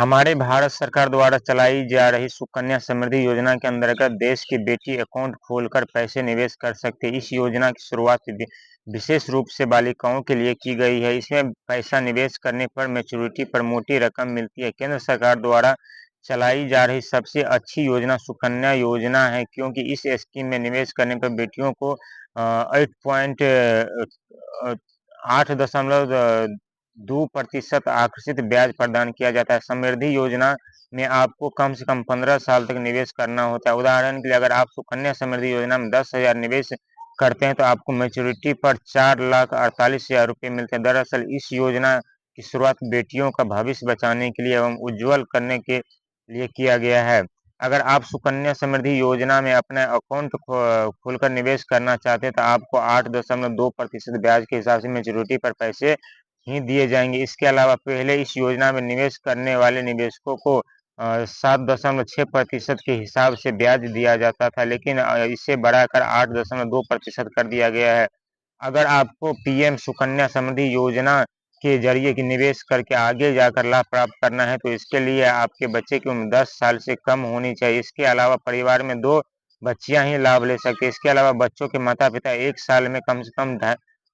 हमारे भारत सरकार द्वारा चलाई जा रही सुकन्या समृद्धि योजना के अंतर्गत देश की बेटी अकाउंट खोलकर पैसे निवेश कर सकते हैं। इस योजना की शुरुआत विशेष रूप से बालिकाओं के लिए की गई है। इसमें पैसा निवेश करने पर मैच्योरिटी पर मोटी रकम मिलती है। केंद्र सरकार द्वारा चलाई जा रही सबसे अच्छी योजना सुकन्या योजना है, क्योंकि इस स्कीम में निवेश करने पर बेटियों को 8.2% आकर्षित ब्याज प्रदान किया जाता है। समृद्धि योजना में आपको कम से कम 15 साल तक निवेश करना होता है। उदाहरण के लिए अगर आप सुकन्या समृद्धि योजना में 10,000 निवेश करते हैं तो आपको मैच्योरिटी पर 4,48,000 रुपये मिलते हैं। दरअसल इस योजना की शुरुआत बेटियों का भविष्य बचाने के लिए एवं उज्जवल करने के लिए किया गया है। अगर आप सुकन्या समृद्धि योजना में अपना अकाउंट खोलकर निवेश करना चाहते हैं तो आपको 8.2% ब्याज के हिसाब से मैच्योरिटी पर पैसे ही दिए जाएंगे। इसके अलावा पहले इस योजना में निवेश करने वाले निवेशकों को 7.6% के हिसाब से ब्याज दिया जाता था, लेकिन इसे बढ़ाकर 8.2% कर दिया गया है। अगर आपको पीएम सुकन्या समृद्धि योजना के जरिए की निवेश करके आगे जाकर लाभ प्राप्त करना है तो इसके लिए आपके बच्चे की उम्र 10 साल से कम होनी चाहिए। इसके अलावा परिवार में 2 बच्चियां ही लाभ ले सकते हैं। इसके अलावा बच्चों के माता पिता 1 साल में कम से कम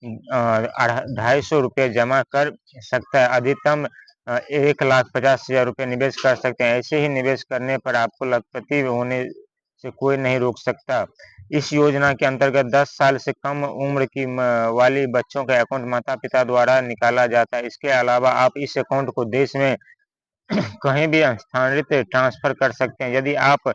250 रुपये जमा कर सकता है। अधिकतम 1,50,000 रुपये निवेश कर सकते हैं। ऐसे ही निवेश करने पर आपको लखपति होने से कोई नहीं रोक सकता। इस योजना के अंतर्गत 10 साल से कम उम्र की वाली बच्चों का अकाउंट माता पिता द्वारा निकाला जाता है। इसके अलावा आप इस अकाउंट को देश में कहीं भी स्थानांतरित ट्रांसफर कर सकते हैं। यदि आप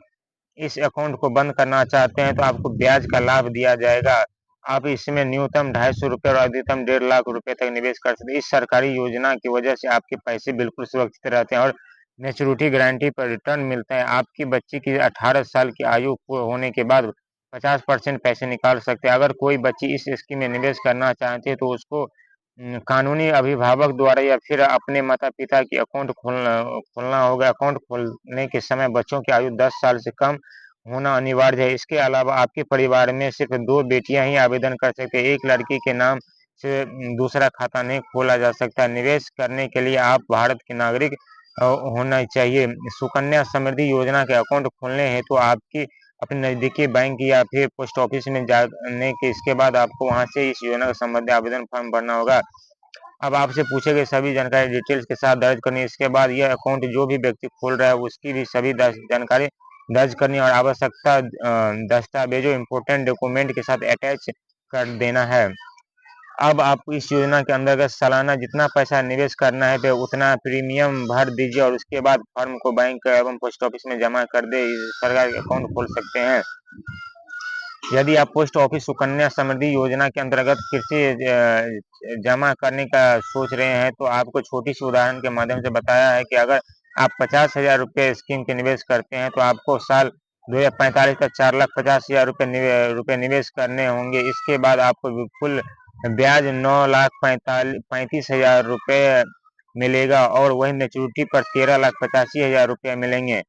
इस अकाउंट को बंद करना चाहते हैं तो आपको ब्याज का लाभ दिया जाएगा। आप इसमें न्यूनतम 250 रुपये और अधिकतम 1.5 लाख रुपए तक निवेश कर सकते हैं। इस सरकारी योजना की वजह से आपके पैसे बिल्कुल सुरक्षित रहते हैं और मैच्योरिटी गारंटी पर रिटर्न मिलता है। आपकी बच्ची की 18 साल की आयु होने के बाद 50% पैसे निकाल सकते हैं। अगर कोई बच्ची इस स्कीम में निवेश करना चाहती है तो उसको कानूनी अभिभावक द्वारा या फिर अपने माता पिता की अकाउंट खोलना होगा। अकाउंट खोलने के समय बच्चों की आयु 10 साल से कम होना अनिवार्य है। इसके अलावा आपके परिवार में सिर्फ 2 बेटियां ही आवेदन कर सकते हैं। एक लड़की के नाम से दूसरा खाता नहीं खोला जा सकता। निवेश करने के लिए आप भारत के नागरिक होना चाहिए। सुकन्या समृद्धि योजना के अकाउंट खोलने हेतु तो आपकी अपने नजदीकी बैंक या फिर पोस्ट ऑफिस में जाने के इसके बाद आपको वहां से इस योजना का संबंधित आवेदन फॉर्म भरना होगा। अब आपसे पूछे गए सभी जानकारी डिटेल्स के साथ दर्ज करनी है। इसके बाद यह अकाउंट जो भी व्यक्ति खोल रहा है उसकी भी सभी जानकारी दर्ज करनी और आवश्यकता दस्तावेजों इम्पोर्टेंट डॉक्यूमेंट के साथ अटैच कर देना है। अब आपको इस योजना के अंतर्गत सालाना जितना पैसा निवेश करना है तो उतना प्रीमियम भर दीजिए और उसके बाद फॉर्म को बैंक एवं पोस्ट ऑफिस में जमा कर दे सरकारी अकाउंट खोल सकते हैं। यदि आप पोस्ट ऑफिस सुकन्या समृद्धि योजना के अंतर्गत कृषि जमा करने का सोच रहे हैं तो आपको छोटी सी उदाहरण के माध्यम से बताया है कि अगर आप 50,000 रुपये स्कीम के निवेश करते हैं तो आपको साल 2045 तक 4,50,000 रुपये निवेश करने होंगे। इसके बाद आपको बिल्कुल ब्याज 9,35,000 रुपये मिलेगा और वही मैच्योरिटी पर 13,85,000 रुपये मिलेंगे।